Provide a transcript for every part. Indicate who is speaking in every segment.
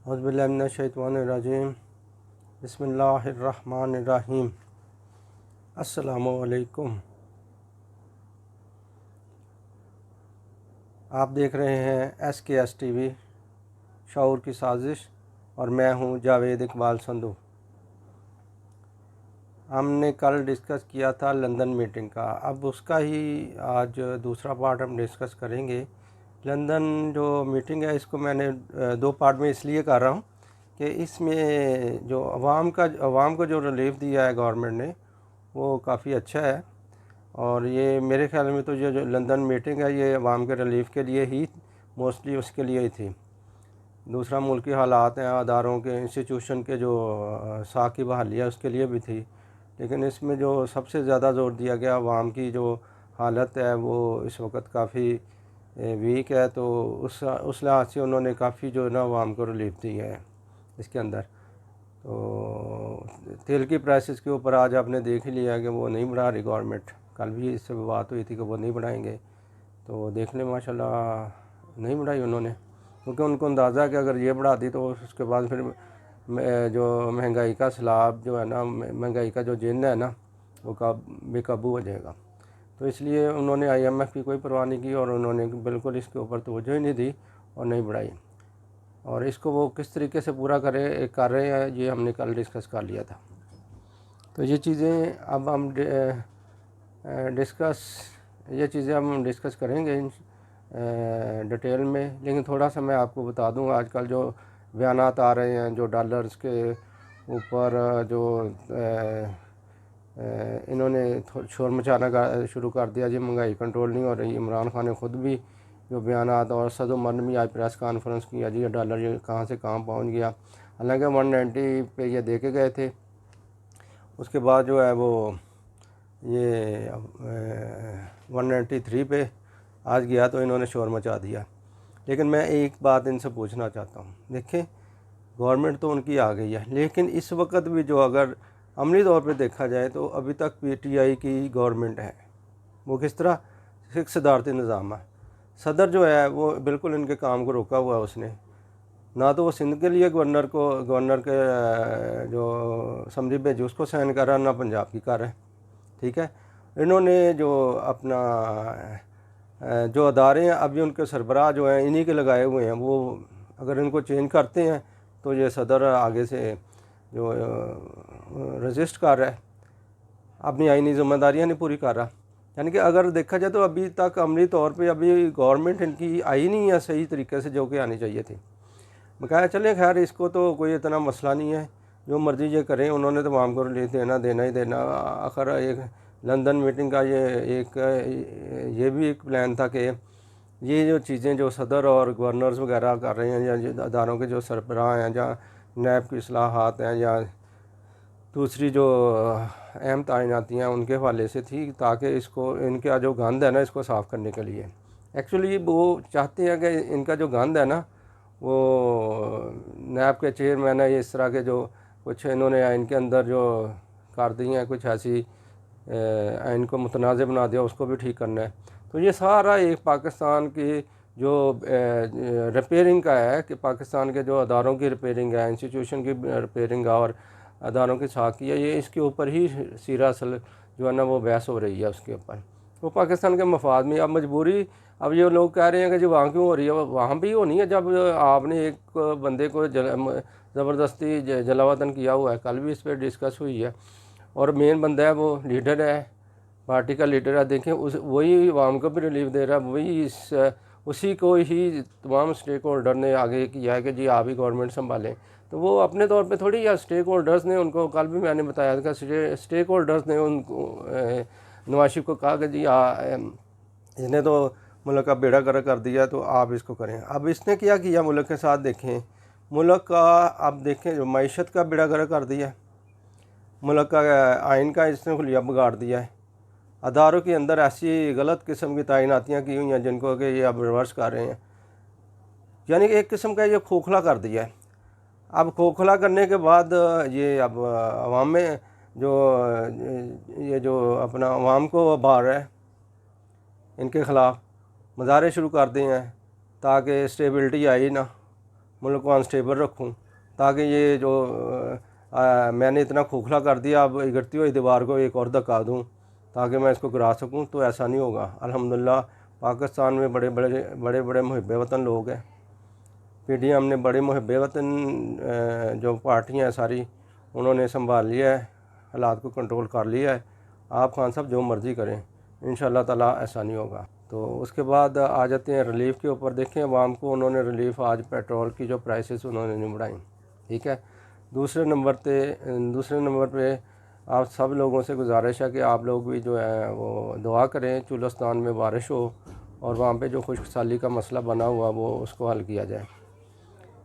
Speaker 1: औज़ुबिल्लाहिमिनश्शैतानिर्रजीम बिस्मिल्लाहिर्रहमानिर्रहीम। अस्सलामुअलैकुम। आप देख रहे हैं SKS TV शऊर की साजिश और मैं हूं जावेद इकबाल संधू। हमने कल डिस्कस किया था लंदन मीटिंग का, अब उसका ही आज दूसरा पार्ट हम डिस्कस करेंगे। लंदन जो मीटिंग है इसको मैंने दो पार्ट में इसलिए कर रहा हूँ कि इसमें जो अवाम को जो रिलीफ दिया है गवर्नमेंट ने वो काफ़ी अच्छा है। और ये मेरे ख्याल में तो ये जो लंदन मीटिंग है ये अवाम के रिलीफ के लिए ही मोस्टली उसके लिए ही थी। दूसरा मुल्की हालात हैं, अदारों के इंस्टीट्यूशन के जो साख की बहाली है उसके लिए भी थी, लेकिन इसमें जो सबसे ज़्यादा ज़ोर दिया गया अवाम की जो हालत है वो इस वक्त काफ़ी वीक है। तो उस लिहाज से उन्होंने काफ़ी जो ना अवाम को रिलीफ दी है इसके अंदर। तो तेल की प्राइसेस के ऊपर आज आपने देख ही लिया कि वो नहीं बढ़ा रही गवर्नमेंट। कल भी इससे बात हुई थी कि वो नहीं बढ़ाएंगे, तो देखने माशाल्लाह नहीं बढ़ाई उन्होंने, क्योंकि उनको अंदाज़ा है कि अगर ये बढ़ा दी तो उसके बाद फिर जो महंगाई का सैलाब जो है ना, महंगाई का जो जिन है ना वो बेकाबू हो जाएगा। तो इसलिए उन्होंने IMF की कोई परवाह नहीं की और उन्होंने बिल्कुल इसके ऊपर तवज्जो ही नहीं दी और नहीं बढ़ाई। और इसको वो किस तरीके से पूरा कर रहे हैं ये हमने कल डिस्कस कर लिया था। तो ये चीज़ें अब हम डिस्कस करेंगे डिटेल में। लेकिन थोड़ा सा मैं आपको बता दूं, आजकल जो बयानात आ रहे हैं जो डॉलर्स के ऊपर जो इन्होंने शोर मचाना शुरू कर दिया, जी महंगाई कंट्रोल नहीं हो रही। इमरान खान ने ख़ुद भी जो बयानात और सदुमन भी आज प्रेस कॉन्फ्रेंस किया, जी डॉलर ये कहाँ से कहाँ पहुँच गया। हालांकि 190 पे ये दे के गए थे, उसके बाद जो है वो ये 193 पे आज गया तो इन्होंने शोर मचा दिया। लेकिन मैं एक बात इनसे पूछना चाहता हूँ, देखें गवर्नमेंट तो उनकी आ गई है, लेकिन इस वक्त भी जो अगर अमली तौर पे देखा जाए तो अभी तक PTI की गवर्नमेंट है। वो किस तरह एक सदारती निज़ाम है। सदर जो है वो बिल्कुल इनके काम को रोका हुआ है उसने, ना तो वो सिंध के लिए गवर्नर के जो असम्बली भेजी उसको साइन कर रहा है, ना पंजाब की कर रहा है। ठीक है, इन्होंने जो अपना जो अदारे हैं अभी उनके सरबराह जो हैं इन्हीं के लगाए हुए हैं। वो अगर इनको चेंज करते हैं तो ये सदर आगे से जो रजिस्ट कर रहा है, अपनी आईनी जिम्मेदारियां नहीं पूरी कर रहा। यानी कि अगर देखा जाए तो अभी तक अमली तौर पे अभी गवर्नमेंट इनकी आई नहीं है सही तरीके से जो कि आनी चाहिए थी। मैं कहा चले खैर इसको तो कोई इतना मसला नहीं है, जो मर्ज़ी ये करें, उन्होंने तो आवाम को रिलीफ देना ही देना। आखिर एक लंदन मीटिंग का ये भी एक प्लान था कि ये जो चीज़ें जो सदर और गवर्नर्स वगैरह कर रहे हैं, या जो अदारों के जो सरबराह हैं, या नैब की इस्लाहात हैं, या दूसरी जो अहम तैनाती हैं उनके हवाले से थी, ताकि इसको इनका जो गंद है ना इसको साफ़ करने के लिए। एक्चुअली वो चाहते हैं कि इनका जो गंद है ना वो नैब के चेयरमैन है, इस तरह के जो कुछ इन्होंने इनके अंदर जो कर दी हैं कुछ ऐसी इनको मुतनाज़ बना दिया, उसको भी ठीक करना है। तो ये सारा एक पाकिस्तान की जो रिपेयरिंग का है कि पाकिस्तान के जो अदारों की रिपेयरिंग है, इंस्टीट्यूशन की रिपेयरिंग है और अदारों की साखी है, ये इसके ऊपर ही सीरा असल जो है ना वो बहस हो रही है उसके ऊपर। तो पाकिस्तान के मफाद में अब मजबूरी, अब ये लोग कह रहे हैं कि जो वहाँ क्यों हो रही है, वहाँ भी होनी है जब आपने एक बंदे को ज़बरदस्ती जलावतन किया हुआ है। कल भी इस पर डिस्कस हुई है और मेन बंदा है वो लीडर है, पार्टी का लीडर है। देखें वही अवाम को भी रिलीफ दे रहा है, वही उसी को ही तमाम स्टेक होल्डर ने आगे किया है कि जी आप ही गवर्नमेंट संभालें। तो वो अपने तौर पे थोड़ी, या स्टेक होल्डर्स ने उनको, कल भी मैंने बताया था, स्टेक होल्डर्स ने उनको नवाज शरीफ को कहा कि जी इसने तो मुल्क का बेड़ा गर्क कर दिया तो आप इसको करें। अब इसने क्या किया मुल्क के साथ, देखें मुल्क का, अब देखें जो मईशत का बेड़ा गर्क कर दिया, मुल्क का आइन का इसने खुलिया बिगाड़ दिया है। अदारों के अंदर ऐसी गलत किस्म की तैनातियाँ की हुई हैं जिनको कि ये अब रिवर्स कर रहे हैं। यानी कि एक किस्म का ये खोखला कर दिया है। अब खोखला करने के बाद ये अब अवाम में जो अपना अवाम को बाहर है इनके ख़िलाफ़ मुजाहरे शुरू कर दिए हैं ताकि स्टेबिलिटी आई ना। मुल्क को अनस्टेबल रखूँ, ताकि ये जो मैंने इतना खोखला कर दिया अब गिरती हुई दीवार को एक और धक्का दूँ ताकि मैं इसको गिरा सकूँ, तो ऐसा नहीं होगा। अल्हम्दुलिल्लाह पाकिस्तान में बड़े बड़े मुहिब वतन लोग हैं। पीडीएम ने बड़े मुहिब वतन जो पार्टियाँ हैं सारी, उन्होंने संभाल लिया है, हालात को कंट्रोल कर लिया है। आप खान साहब जो मर्ज़ी करें, इंशाअल्लाह ताला ऐसा नहीं होगा। तो उसके बाद आ जाते हैं रिलीफ़ के ऊपर। देखें अवाम को उन्होंने रिलीफ़, आज पेट्रोल की जो प्राइसेस उन्होंने नहीं बढ़ाई, ठीक है। दूसरे नंबर पे आप सब लोगों से गुजारिश है कि आप लोग भी जो है वो दुआ करें, चुलस्तान में बारिश हो और वहाँ पे जो खुश्क साली का मसला बना हुआ वो उसको हल किया जाए।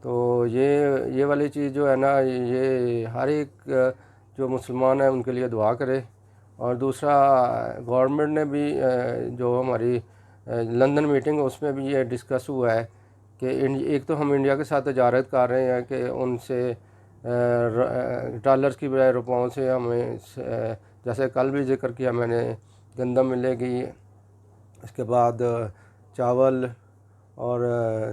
Speaker 1: तो ये वाली चीज़ जो है ना, ये हर एक जो मुसलमान है उनके लिए दुआ करे। और दूसरा, गवर्नमेंट ने भी जो हमारी लंदन मीटिंग उसमें भी ये डिस्कस हुआ है कि एक तो हम इंडिया के साथ तजारत कर रहे हैं कि उनसे डॉलर्स की बजाय रुपयों से हमें, जैसे कल भी जिक्र किया मैंने, गंदम मिलेगी, इसके बाद चावल और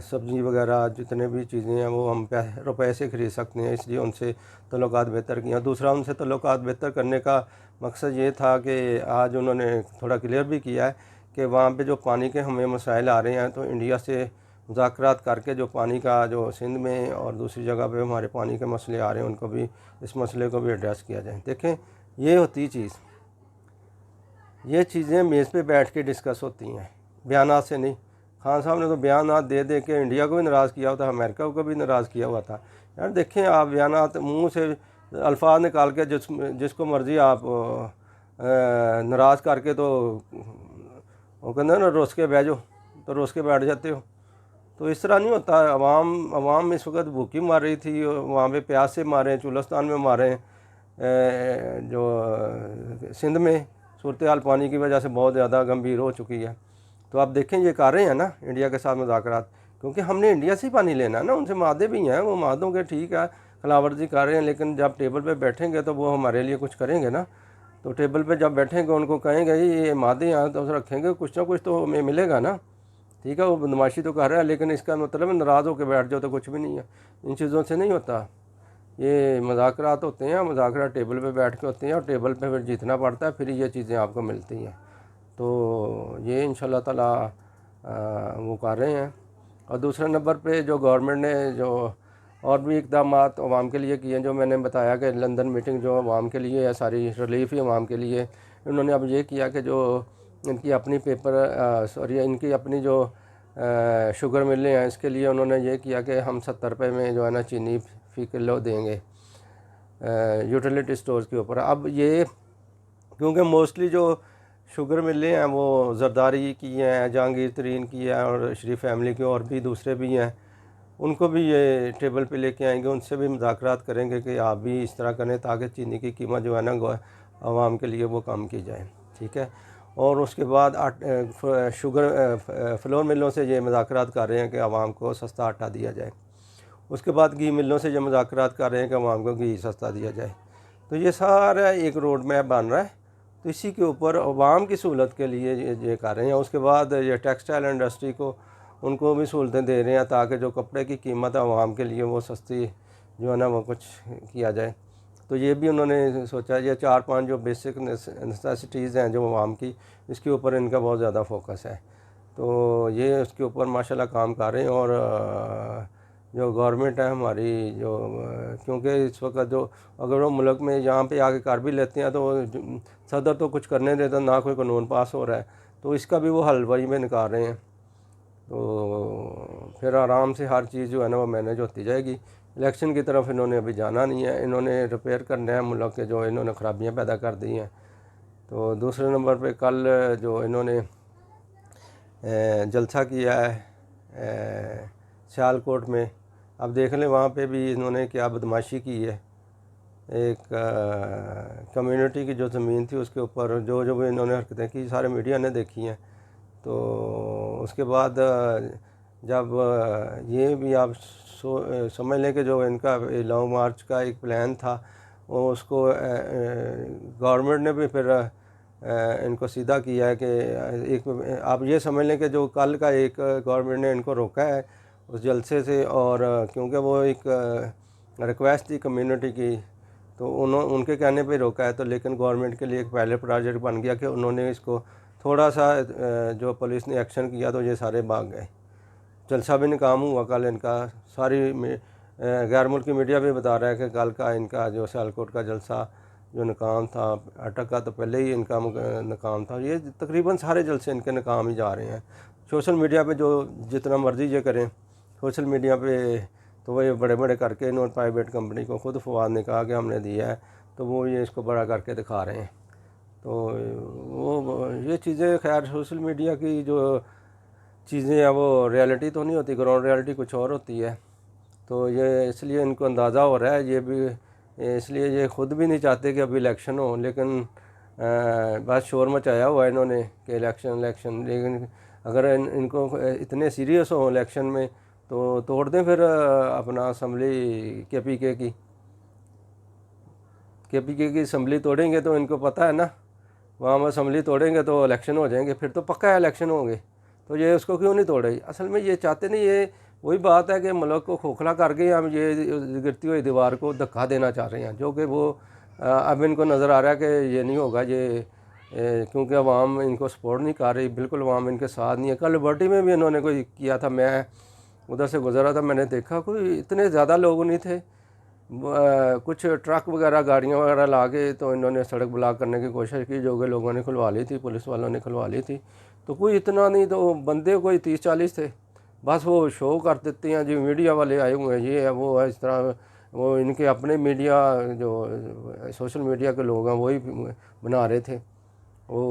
Speaker 1: सब्ज़ी वगैरह जितने भी चीज़ें हैं वो हम रुपए से ख़रीद सकते हैं, इसलिए उनसे तल्लुकात बेहतर किया। दूसरा, उनसे तल्लुकात बेहतर करने का मकसद ये था कि आज उन्होंने थोड़ा क्लियर भी किया है कि वहाँ पे जो पानी के हमें मसाइल आ रहे हैं, तो इंडिया से मुज़ाकरात करके जो पानी का जो सिंध में और दूसरी जगह पे हमारे पानी के मसले आ रहे हैं, उनको भी, इस मसले को भी एड्रेस किया जाए। देखें, ये होती चीज़, ये चीज़ें मेज़ पे बैठ के डिस्कस होती हैं, बयानात से नहीं। खान साहब ने तो बयानात दे दे के इंडिया को भी नाराज़ किया हुआ था, अमेरिका को भी नाराज़ किया हुआ था। यार देखें, आप बयानात मुंह से अल्फाज निकाल के जिसको मर्ज़ी आप नाराज़ करके, तो वो कहते हैं ना रोस के बैठ जाओ, तो रोस के बैठ जाते हो। तो इस तरह नहीं होता। अवाम इस वक्त भूखी मार रही थी, वहाँ पे प्यास से मारे, चुलस्तान में मारे, जो सिंध में सूरत हाल पानी की वजह से बहुत ज़्यादा गंभीर हो चुकी है। तो आप देखें, ये कर रहे हैं ना इंडिया के साथ मुज़ाकरात, क्योंकि हमने इंडिया से ही पानी लेना है ना, उनसे मादे भी हैं, वो मादों के ठीक है खिलावर्जी कर रहे हैं, लेकिन जब टेबल पे बैठेंगे तो वो हमारे लिए कुछ करेंगे ना। तो टेबल पे जब बैठेंगे उनको कहेंगे ये मादे यहाँ तो रखेंगे, कुछ ना कुछ तो हमें मिलेगा ना, ठीक है। वो बदमाशी तो कर रहा है, लेकिन इसका मतलब नाराज़ होकर बैठ जाओ तो कुछ भी नहीं है। इन चीज़ों से नहीं होता, ये मुज़ाकरात होते हैं, मुज़ाकरात टेबल पे बैठ के होते हैं और टेबल पे फिर जीतना पड़ता है, फिर ये चीज़ें आपको मिलती हैं। तो ये इंशाअल्लाह ताला वो कर रहे हैं। और दूसरे नंबर पे जो गवर्नमेंट ने जो और भी इक़दाम अवाम के लिए किए हैं, जो मैंने बताया कि लंदन मीटिंग जो अवाम के लिए है, सारी रिलीफ ही अवाम के लिए। इन्होंने अब ये किया कि जो इनकी अपनी इनकी अपनी जो शुगर मिलें हैं, इसके लिए उन्होंने ये किया कि हम 70 रुपये में जो है ना चीनी फ़ी किलो देंगे यूटिलिटी स्टोर्स के ऊपर। अब ये क्योंकि मोस्टली जो शुगर मिलें हैं वो जरदारी की हैं, जहांगीर तरीन की है और शरीफ फैमिली के और भी दूसरे भी हैं, उनको भी ये टेबल पे लेके आएंगे, उनसे भी मुज़ाकरात करेंगे कि आप भी इस तरह करें ताकि चीनी की कीमत जो है ना आवाम के लिए वो कम की जाए, ठीक है। और उसके बाद शुगर फ्लोर मिलों से ये मुज़ाकरात कर रहे हैं कि आवाम को सस्ता आटा दिया जाए। उसके बाद घी मिलों से ये मुज़ाकरात कर रहे हैं कि आवाम को घी सस्ता दिया जाए। तो ये सारा एक रोड मैप बन रहा है, तो इसी के ऊपर आवाम की सहूलत के लिए ये कर रहे हैं। उसके बाद ये टेक्सटाइल इंडस्ट्री को, उनको भी सहूलतें दे रहे हैं ताकि जो कपड़े की कीमत है आवाम के लिए वो सस्ती जो है ना वो कुछ किया जाए। तो ये भी उन्होंने सोचा, ये 4-5 जो बेसिक नेसेसिटीज़ हैं जो आवाम की, इसके ऊपर इनका बहुत ज़्यादा फोकस है। तो ये उसके ऊपर माशाल्लाह काम कर रहे हैं। और जो गवर्नमेंट है हमारी, जो क्योंकि इस वक्त जो अगर वो मुल्क में यहाँ पे आके कर भी लेते हैं तो सदर तो कुछ करने देता, ना कोई कानून पास हो रहा है, तो इसका भी वो हल वही में निकाल रहे हैं। तो फिर आराम से हर चीज़ जो है ना वो मैनेज होती जाएगी। इलेक्शन की तरफ इन्होंने अभी जाना नहीं है, इन्होंने रिपेयर करना है मुल्क के जो इन्होंने ख़राबियाँ पैदा कर दी हैं। तो दूसरे नंबर पे कल जो इन्होंने जलसा किया है सियालकोट में, अब देख लें वहाँ पे भी इन्होंने क्या बदमाशी की है। एक कम्युनिटी की जो ज़मीन थी उसके ऊपर जो जो भी इन्होंने हरकतें की, सारे मीडिया ने देखी हैं। तो उसके बाद जब ये भी आप समझ लें कि जो इनका लॉन्ग मार्च का एक प्लान था वो उसको गवर्नमेंट ने भी फिर इनको सीधा किया है कि एक आप ये समझ लें कि जो कल का एक गवर्नमेंट ने इनको रोका है, उस जलसे से। और क्योंकि वो एक रिक्वेस्ट थी कम्युनिटी की, तो उनके कहने पे रोका है। तो लेकिन गवर्नमेंट के लिए एक पायलट प्रोजेक्ट बन गया कि उन्होंने इसको थोड़ा सा जो पुलिस ने एक्शन किया तो ये सारे भाग गए। जलसा भी नाकाम हुआ कल इनका। सारी गैर मुल्की मीडिया भी बता रहा है कि कल का इनका जो सियालकोट का जलसा जो नाकाम था, अटक का तो पहले ही इनका नाकाम था। ये तकरीबन सारे जलसे इनके नाकाम ही जा रहे हैं। सोशल मीडिया पे जो जितना मर्जी ये करें, सोशल मीडिया पे तो वो ये बड़े बड़े करके इन्होंने प्राइवेट कंपनी को खुद फवाद ने कहा कि हमने दिया है, तो वो ये इसको बड़ा करके दिखा रहे हैं। तो वो ये चीज़ें खैर सोशल मीडिया की जो चीज़ें हैं वो रियलिटी तो नहीं होती, ग्राउंड रियलिटी कुछ और होती है। तो ये इसलिए इनको अंदाज़ा हो रहा है, ये भी इसलिए ये ख़ुद भी नहीं चाहते कि अभी इलेक्शन हो, लेकिन बस शोर मचाया हुआ है इन्होंने कि इलेक्शन। लेकिन अगर इनको इतने सीरियस हो इलेक्शन में तो तोड़ दें फिर अपना असम्बली के की असम्बली तोड़ेंगे तो इनको पता है ना, वहाँ असम्बली तोड़ेंगे तो इलेक्शन हो जाएंगे, फिर तो पक्का इलेक्शन होंगे। तो ये उसको क्यों नहीं तोड़े? असल में ये चाहते नहीं, ये वही बात है कि मुल्क को खोखला कर गए हम, ये गिरती हुई दीवार को धक्का देना चाह रहे हैं, जो कि वो अब इनको नज़र आ रहा है कि ये नहीं होगा। ये क्योंकि अवाम इनको सपोर्ट नहीं कर रही, बिल्कुल अवाम इनके साथ नहीं है। कल लिबर्टी में भी इन्होंने कोई किया था, मैं उधर से गुजरा था, मैंने देखा कोई इतने ज़्यादा लोग नहीं थे। कुछ ट्रक वगैरह गाड़ियाँ वगैरह ला के तो इन्होंने सड़क ब्लॉक करने की कोशिश की, जो कि लोगों ने खुलवा ली थी, पुलिस वालों ने खुलवा ली थी। तो कोई इतना नहीं, तो बंदे कोई 30-40 थे। बस वो शो कर देते हैं जी, मीडिया वाले आए हुए हैं, ये है वो है, इस तरह। वो इनके अपने मीडिया जो सोशल मीडिया के लोग हैं वही बना रहे थे। वो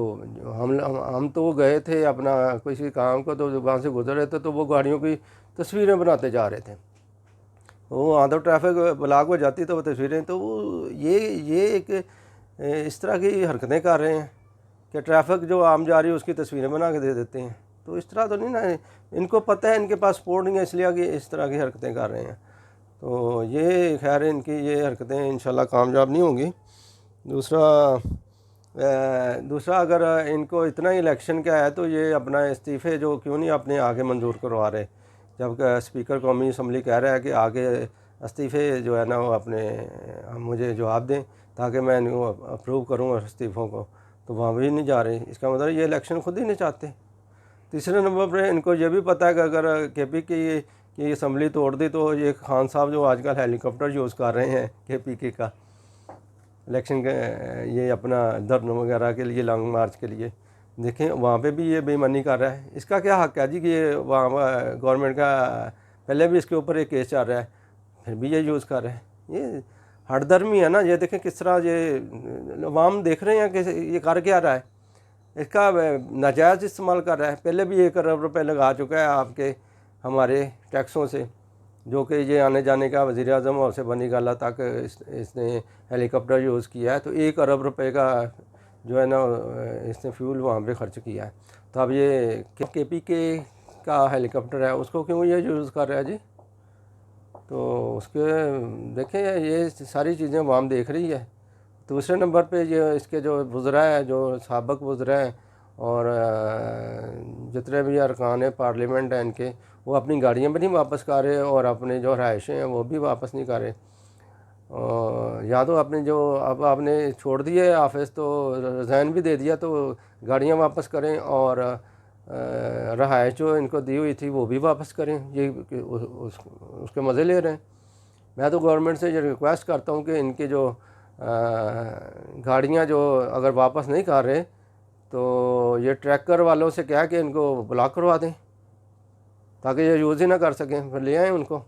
Speaker 1: हम तो गए थे अपना किसी काम को, तो वहाँ से गुजर रहे थे तो वो गाड़ियों की तस्वीरें बनाते जा रहे थे। वो वहाँ तो ट्रैफिक ब्लॉक हो जाती तो वो तस्वीरें, तो वो ये एक इस तरह की हरकतें कर रहे हैं कि ट्रैफिक जो आम जा रही है उसकी तस्वीरें बना के दे देते हैं। तो इस तरह तो नहीं ना, इनको पता है इनके पास सपोर्ट नहीं है, इसलिए कि इस तरह की हरकतें कर रहे हैं। तो ये खैर इनकी ये हरकतें इंशाल्लाह कामयाब नहीं होंगी। दूसरा अगर इनको इतना ही इलेक्शन का है तो ये अपना इस्तीफ़े जो क्यों नहीं अपने आगे मंजूर करवा रहे, जब स्पीकर कौमी असम्बली कह रहा है कि आगे इस्तीफ़े जो है ना वो अपने मुझे जवाब दें ताकि मैं इनको अप्रूव करूँ इस्तीफ़ों को, तो वहाँ भी नहीं जा रहे। इसका मतलब ये इलेक्शन खुद ही नहीं चाहते। तीसरे नंबर पर इनको ये भी पता है कि अगर KP की असम्बली तोड़ दी तो ये खान साहब जो आजकल हेलीकॉप्टर यूज़ कर रहे हैं KPK का इलेक्शन के, ये अपना धरने वगैरह के लिए, लॉन्ग मार्च के लिए, देखें वहाँ पे भी ये बेईमानी कर रहा है। इसका क्या हक़ है जी कि ये वहाँ गवर्नमेंट का पहले भी इसके ऊपर एक केस चल रहा है, फिर भी ये यूज़ कर रहा है। ये हठधर्मी है ना। ये देखें किस तरह ये अवाम देख रहे हैं कि ये कर क्या रहा है, इसका नाजायज़ इस्तेमाल कर रहा है। पहले भी 1 अरब रुपये लगा चुका है आपके हमारे टैक्सों से, जो कि ये आने जाने का वज़ीर आज़म हाउस से बनी गाला तक इसने हेलीकॉप्टर यूज़ किया है। तो 1 अरब रुपये का जो है ना इसने फ्यूल वहाँ पे ख़र्च किया है। तो अब ये KPK का हेलीकॉप्टर है, उसको क्यों ये यूज़ कर रहा है जी? तो उसके देखें ये सारी चीज़ें अवाम देख रही है। दूसरे नंबर पे ये इसके जो वज़रा है, जो साबिक़ वज़रा हैं और जितने भी अरकान पार्लियामेंट हैं इनके, वो अपनी गाड़ियाँ भी नहीं वापस कर रहे और अपने जो रहायशें हैं वो भी वापस नहीं कर रहे। या तो अपने जो अब आपने छोड़ दिए ऑफिस तो रिज़ाइन भी दे दिया, तो गाड़ियाँ वापस करें और रहायश जो इनको दी हुई थी वो भी वापस करें। ये उसके मज़े ले रहे हैं। मैं तो गवर्नमेंट से ये रिक्वेस्ट करता हूँ कि इनके जो गाड़ियाँ जो अगर वापस नहीं कर रहे तो ये ट्रैकर वालों से क्या कि इनको ब्लॉक करवा दें ताकि ये यूज़ ही ना कर सकें, फिर ले आएँ उनको।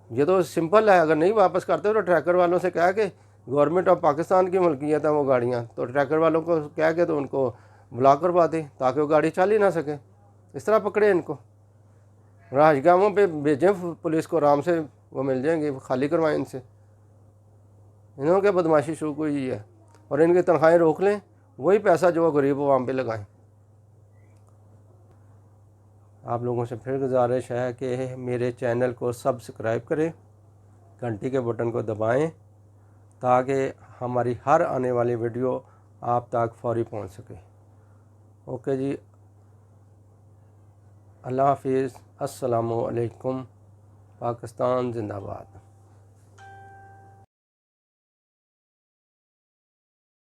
Speaker 1: ये तो सिंपल है। अगर नहीं वापस करते तो ट्रैकर वालों से क्या कि गवर्नमेंट ऑफ पाकिस्तान की मुल्कियत है वो गाड़ियाँ, तो ट्रैकर वालों को क्या कि तो उनको ब्लॉक करवा दें ताकि वो गाड़ी चल ही ना सके। इस तरह पकड़े इनको, राजगाहों पे भेजें पुलिस को, आराम से वो मिल जाएंगे, खाली करवाएं इनसे। इन्होंने क्या बदमाशी शुरू हुई है, और इनकी तनख्वाहें रोक लें, वही पैसा जो गरीब आवाम पे लगाएं। आप लोगों से फिर गुजारिश है कि मेरे चैनल को सब्सक्राइब करें, घंटी के बटन को दबाएं ताकि हमारी हर आने वाली वीडियो आप तक फौरी पहुंच सके। ओके जी। अल्लाह हाफिज़। अस्सलामु अलैकुम। पाकिस्तान जिंदाबाद।